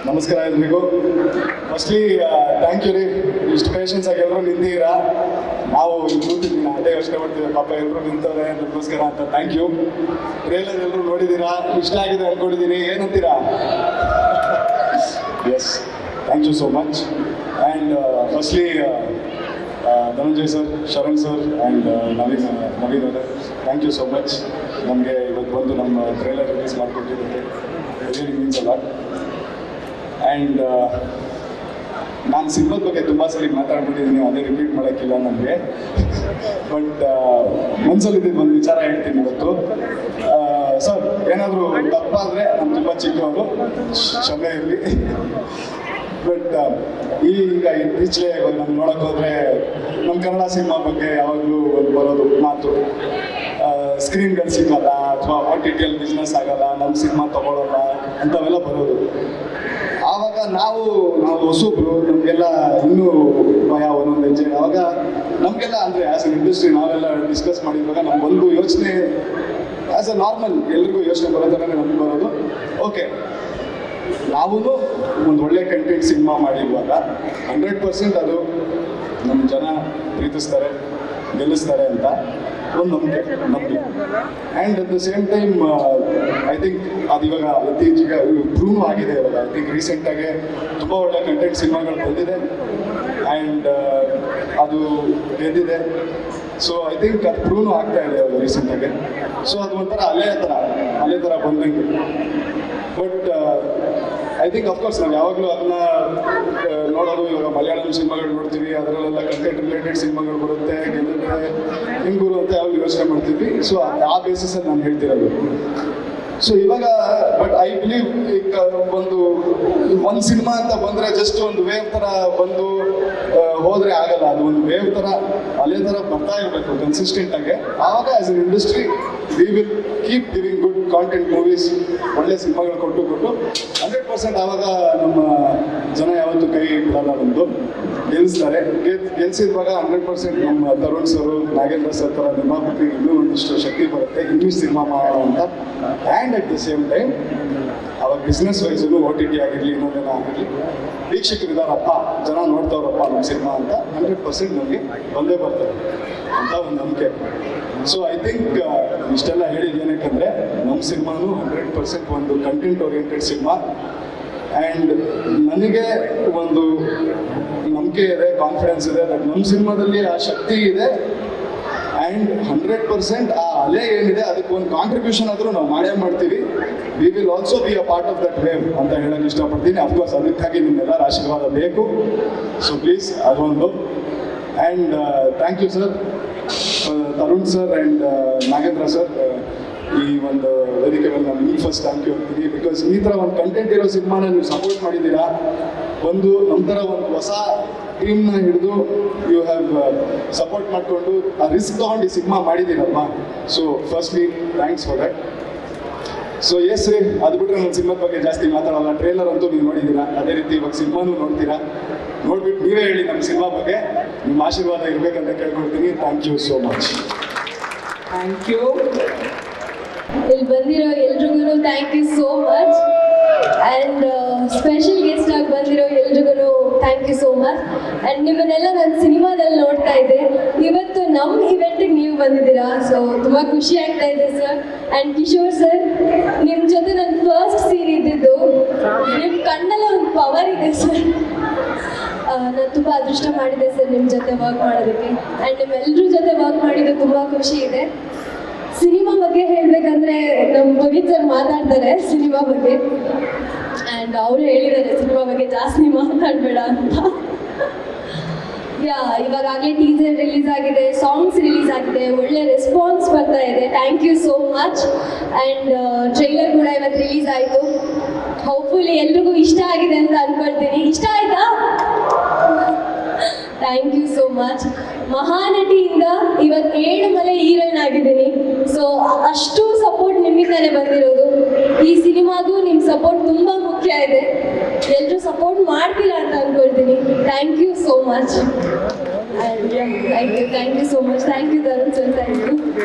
ನಮಸ್ಕಾರ ಎಲ್ರಿಗೂ. Firstly thank you ರೀ, ಇಷ್ಟು ಪೇಷನ್ಸ್ ಆಗಿ ಎಲ್ಲರೂ ನಿಂತಿದ್ದೀರಾ. ನಾವು ಕೂತಿದ್ದೀನಿ, ಅದೇ ಯೋಚನೆ ಮಾಡ್ತೀವಿ, ಪಾಪ ಎಲ್ಲರೂ ನಿಂತವ್ರೆ ನಮಸ್ಕಾರ ಅಂತ. Thank you. ಟ್ರೇಲರ್ ಎಲ್ಲರೂ ನೋಡಿದ್ದೀರಾ, ಇಷ್ಟ ಆಗಿದೆ ಅಂದ್ಕೊಂಡಿದ್ದೀನಿ. ಏನಂತೀರಾ? Yes, thank you so much. And firstly Dhananjay sir, Sharan sir and Naveen ಅವರೇ, ಥ್ಯಾಂಕ್ ಯು ಸೋ ಮಚ್. ನಮಗೆ ಇವತ್ತು ಬಂದು ನಮ್ಮ ಟ್ರೇಲರ್ ರಿಲೀಸ್ ಮಾಡಿಕೊಟ್ಟಿದ್ದಕ್ಕೆ really means a lot. And ನಾನು ಸಿನಿಮಾದ ಬಗ್ಗೆ ತುಂಬ ಸರಿ ಮಾತಾಡ್ಬಿಟ್ಟಿದ್ದೀನಿ, ಅದೇ ರಿಪೀಟ್ ಮಾಡೋಕ್ಕಿಲ್ಲ ನನಗೆ. ಬಟ್ ಮನಸ್ಸಲ್ಲಿದ್ದು ಒಂದು ವಿಚಾರ ಹೇಳ್ತೀನಿ ಇವತ್ತು. ಸರ್, ಏನಾದರೂ ತಪ್ಪಾದರೆ ನಾನು ತುಂಬ ಚಿಕ್ಕವರು, ಕ್ಷಮೆ ಇರಲಿ. ಬಟ್ ಈಗ ಇತ್ತೀಚೆಗೆ ಇವಾಗ ನಾನು ನೋಡೋಕೆ ಹೋದರೆ ನಮ್ಮ ಕನ್ನಡ ಸಿನಿಮಾ ಬಗ್ಗೆ ಯಾವಾಗಲೂ ಒಂದು ಬರೋದು ಮಾತು, ಸ್ಕ್ರೀನ್ಗಳು ಸಿಗಲ್ಲ ಅಥವಾ OTT ಬಿಸ್ನೆಸ್ ಆಗಲ್ಲ, ನಮ್ಮ ಸಿನಿಮಾ ತೊಗೊಳಲ್ಲ ಅಂಥವೆಲ್ಲ ಬರೋದು. ಆವಾಗ ನಾವು ಹೊಸಬ್ರು, ನಮಗೆಲ್ಲ ಇನ್ನೂ ಭಯ ಒಂದೊಂದು ಹೆಜ್ಜೆ. ಆವಾಗ ನಮಗೆಲ್ಲ ಅಂದರೆ ಆ್ಯಸ್ ಅನ್ ಇಂಡಸ್ಟ್ರಿ ನಾವೆಲ್ಲ ಡಿಸ್ಕಸ್ ಮಾಡಿರುವಾಗ ನಮಗೊಂದು ಯೋಚನೆ, ಆ್ಯಸ್ ಅ ನಾರ್ಮಲ್ ಎಲ್ರಿಗೂ ಯೋಚನೆ ಬರೋ ಥರನೇ ನಮ್ಗೆ ಬರೋದು, ಓಕೆ ನಾವೂ ಒಂದು ಒಳ್ಳೆ ಕಂಟೆಂಟ್ ಸಿನಿಮಾ ಮಾಡಿರುವಾಗ 100% ಅದು ನಮ್ಮ ಜನ ಪ್ರೀತಿಸ್ತಾರೆ, ಗೆಲ್ಲಿಸ್ತಾರೆ ಅಂತ ಒಂದು ನಂಬಿಕೆ. And at the same time I think ಅದು ಇವಾಗ ಇತ್ತೀಚೆಗೆ ಪ್ರೂವ್ ಆಗಿದೆ. ಇವಾಗ ಐ ಥಿಂಕ್ ರೀಸೆಂಟಾಗೆ ತುಂಬ ಒಳ್ಳೆ ಕಂಟೆಂಟ್ ಸಿನಿಮಾಗಳು ಬಂದಿದೆ ಆ್ಯಂಡ್ ಅದು ಗೆದ್ದಿದೆ. ಸೊ ಐ ಥಿಂಕ್ ಅದು ಪ್ರೂವ್ ಆಗ್ತಾ ಇದೆ ಇವಾಗ ರೀಸೆಂಟಾಗೆ. ಸೊ ಅದು ಒಂಥರ ಅಲೆ ಥರ ಬಂದಂಗೆ. ಬಟ್ ಐ ಥಿಂಕ್ ಅಫ್ಕೋರ್ಸ್ ನಾವು ಯಾವಾಗಲೂ ಅದನ್ನ ನೋಡೋದು, ಇವಾಗ ಮಲಯಾಳಂ ಸಿನಿಮಾಗಳು ನೋಡ್ತೀವಿ, ಅದರಲ್ಲೆಲ್ಲ ಕಂಟೆಂಟ್ ರಿಲೇಟೆಡ್ ಸಿನಿಮಾಗಳು ಬರುತ್ತೆ, ಗೆಲ್ಲುತ್ತೆ, ಹಿಂಗೆ ಅಂತ ಯಾವಾಗ ಯೋಚನೆ ಮಾಡ್ತೀವಿ. ಸೊ ಆ ಬೇಸಿಸಲ್ಲಿ ನಾನು ಹೇಳ್ತಿರೋದು. ಸೊ ಇವಾಗ ಬಟ್ ಐ ಬಿಲೀವ್ ಈಗ ಒಂದು ಸಿನಿಮಾ ಅಂತ ಬಂದರೆ ಜಸ್ಟ್ ಒಂದು ವೇವ್ ಥರ ಬಂದು ಹೋದರೆ ಆಗಲ್ಲ. ಅದು ಒಂದು ವೇವ್ ಥರ, ಅಲೆ ಥರ ಬರ್ತಾ ಇರಬೇಕು ಕನ್ಸಿಸ್ಟೆಂಟಾಗಿ. ಆವಾಗ as an industry we will keep giving good content movies, ಒಳ್ಳೆ ಸಿನಿಮಾಗಳು ಕೊಟ್ಟು 100% ಆವಾಗ ನಮ್ಮ ಜನ ಯಾವತ್ತೂ ಕೈ ಬಿಡಲ್ಲ, ಬಂದು ಗೆಲ್ಲಿಸ್ತಾರೆ. ಗೆಲ್ಸಿರುವಾಗ 100% ನಮ್ಮ ತರುಣ್ ಸರು, ನಾಗೇಂದ್ರ ಸರ್ ಥರ ನಿರ್ಮಾಪಕರಿಗೆ ಇನ್ನೂ ಒಂದಿಷ್ಟು ಶಕ್ತಿ ಬರುತ್ತೆ, ಇಂಗ್ಲೀಷ್ ಸಿನಿಮಾ ಮಾಡೋಣ ಅಂತ. And at the same time ಅವಾಗ ಬಿಸ್ನೆಸ್ ವೈಸು OTT ಆಗಿರಲಿ, ಇನ್ನೊಂದೇನೋ ಆಗಿರಲಿ, ವೀಕ್ಷಕರಿದ್ದಾರಪ್ಪ, ಜನ ನೋಡ್ತಾವ್ರಪ್ಪ ನಮ್ಮ ಸಿನಿಮಾ ಅಂತ 100% ನಮಗೆ ಬಂದೇ ಬರ್ತಾರೆ ಅಂತ ಒಂದು ನಂಬಿಕೆ. ಸೊ ಐ ಥಿಂಕ್ ಇಷ್ಟೆಲ್ಲ ಹೇಳಿದ್ದು ಏನಕ್ಕಂದರೆ ನಮ್ಮ ಸಿನಿಮಾನು 100% ಒಂದು ಕಂಟೆಂಟ್ ಓರಿಯೆಂಟೆಡ್ ಸಿನಿಮಾ. ಆ್ಯಂಡ್ ನನಗೆ ಒಂದು ನಂಬಿಕೆ ಇದೆ, ಕಾನ್ಫಿಡೆನ್ಸ್ ಇದೆ ದಟ್ ನಮ್ಮ ಸಿನಿಮಾದಲ್ಲಿ ಆ ಶಕ್ತಿ ಇದೆ. ಆ್ಯಂಡ್ 100% ಆ ಅಲೆ ಏನಿದೆ ಅದಕ್ಕೆ ಒಂದು ಕಾಂಟ್ರಿಬ್ಯೂಷನ್ ಆದರೂ ನಾವು ಮಾಡೇ ಮಾಡ್ತೀವಿ. We will also be a part of that wave ಅಂತ ಹೇಳೋಕ್ಕೆ ಇಷ್ಟಪಡ್ತೀನಿ. ಅಫ್ಕೋರ್ಸ್ ಅದಕ್ಕಾಗಿ ನಿಮ್ಮೆಲ್ಲರ ಆಶೀರ್ವಾದ ಬೇಕು. ಸೊ ಪ್ಲೀಸ್ ಅದೊಂದು. And thank you sir, Tarun sir and Nagendra sir, ಈ ಒಂದು ವೇದಿಕೆ ಮೇಲೆ ನಾನು ನಿಮಗೆ ಫಸ್ಟ್ ಥ್ಯಾಂಕ್ ಯು ಹೇಳ್ತೀನಿ. ಬಿಕಾಸ್ ಈ ಥರ ಒಂದು ಕಂಟೆಂಟ್ ಇರೋ ಸಿನಿಮಾನ ನೀವು ಸಪೋರ್ಟ್ ಮಾಡಿದ್ದೀರಾ. ನಮ್ಮ ಥರ ಒಂದು ಹೊಸ ಟೀಮ್ನ ಹಿಡಿದು ಯು ಹ್ಯಾವ್ ಸಪೋರ್ಟ್ ಮಾಡಿಕೊಂಡು ಆ ರಿಸ್ಕ್ ತೊಗೊಂಡು ಈ ಸಿನಿಮಾ ಮಾಡಿದ್ದೀರಲ್ವಾ. So firstly thanks for that. So yes ರೀ, ಅದು ಬಿಟ್ಟರೆ ನನ್ನ ಸಿನಿಮಾದ ಬಗ್ಗೆ ಜಾಸ್ತಿ ಮಾತಾಡೋಲ್ಲ. ಟ್ರೇಲರ್ ಅಂತೂ ನೀವು ನೋಡಿದ್ದೀರಾ, ಅದೇ ರೀತಿ ಇವಾಗ ಸಿನಿಮಾನೂ ನೋಡ್ತೀರಾ. ನೋಡ್ಬಿಟ್ಟು ನೀವೇ ಹೇಳಿ ನಮ್ಮ ಸಿನಿಮಾ ಬಗ್ಗೆ, ನಿಮ್ಮ ಆಶೀರ್ವಾದ ಇರಬೇಕಂತ ಕೇಳ್ಕೊಳ್ತೀನಿ. Thank you so much. Thank you. ಇಲ್ಲಿ ಬಂದಿರೋ ಎಲ್ರಿಗೂ thank you so much. And special guest ಆಗಿ ಬಂದಿರೋ ಎಲ್ರಿಗೂ thank you so much. And ನಿಮ್ಮನ್ನೆಲ್ಲ ನಾನು ಸಿನಿಮಾದಲ್ಲಿ ನೋಡ್ತಾ ಇದ್ದೆ, ಇವತ್ತು ನಮ್ಮ ಇವೆಂಟಿಗೆ ನೀವು ಬಂದಿದ್ದೀರಾ. ಸೊ ತುಂಬ ಖುಷಿ ಆಗ್ತಾ ಇದೆ ಸರ್. ಆ್ಯಂಡ್ ಕಿಶೋರ್ ಸರ್, ನಿಮ್ಮ ಜೊತೆ ನನ್ನ ಫಸ್ಟ್ ಸೀನ್ ಇದ್ದಿದ್ದು, ನಿಮ್ಮ ಕಣ್ಣಲ್ಲಿ ಒಂದು ಪವರ್ ಇದೆ ಸರ್. ನಾನು ತುಂಬ ಅದೃಷ್ಟ ಮಾಡಿದೆ ಸರ್ ನಿಮ್ಮ ಜೊತೆ ವರ್ಕ್ ಮಾಡೋದಕ್ಕೆ. ಆ್ಯಂಡ್ ನಿಮ್ಮೆಲ್ಲರ ಜೊತೆ ವರ್ಕ್ ಮಾಡಿದ್ದು ತುಂಬ ಖುಷಿ ಇದೆ. ಸಿನಿಮಾ ಬಗ್ಗೆ ಹೇಳಬೇಕಂದ್ರೆ ನಮ್ಮ ಪುನೀತ್ ಸರ್ ಮಾತಾಡ್ತಾರೆ ಸಿನಿಮಾ ಬಗ್ಗೆ. ಆ್ಯಂಡ್ ಅವರು ಹೇಳಿದ್ದಾರೆ ಸಿನಿಮಾ ಬಗ್ಗೆ ಜಾಸ್ತಿ ಮಾತಾಡಬೇಡ ಅಂತ. ಇವಾಗಲೇ ಟೀಸರ್ ರಿಲೀಸ್ ಆಗಿದೆ, ಸಾಂಗ್ಸ್ ರಿಲೀಸ್ ಆಗಿದೆ, ಒಳ್ಳೆ ರೆಸ್ಪಾನ್ಸ್ ಬರ್ತಾ ಇದೆ. Thank you so much. And trailer ಕೂಡ ಇವತ್ತು ರಿಲೀಸ್ ಆಯಿತು. ಹೋಪ್ಫುಲಿ ಎಲ್ರಿಗೂ ಇಷ್ಟ ಆಗಿದೆ ಅಂತ ಅನ್ಕೊಳ್ತೀನಿ. ಇಷ್ಟ ಆಯ್ತಾ? Thank you so much. ಮಹಾನಟಿಯಿಂದ ಇವತ್ತು 7 ಮಲೆ ಹೀರೋಯಿನ್ ಆಗಿದ್ದೀನಿ. ಸೊ ಅಷ್ಟು ಸಪೋರ್ಟ್ ನಿಮ್ಮಿಂದಲೇ ಬಂದಿರೋದು. ಈ ಸಿನಿಮಾಗೂ ನಿಮ್ಮ ಸಪೋರ್ಟ್ ತುಂಬ ಮುಖ್ಯ ಇದೆ. ಎಲ್ಲರೂ ಸಪೋರ್ಟ್ ಮಾಡ್ತೀರಾ ಅಂತ ಅಂದ್ಕೊಳ್ತೀನಿ. Thank you so much. Thank you so much. Thank you Tarun sir. Thank you.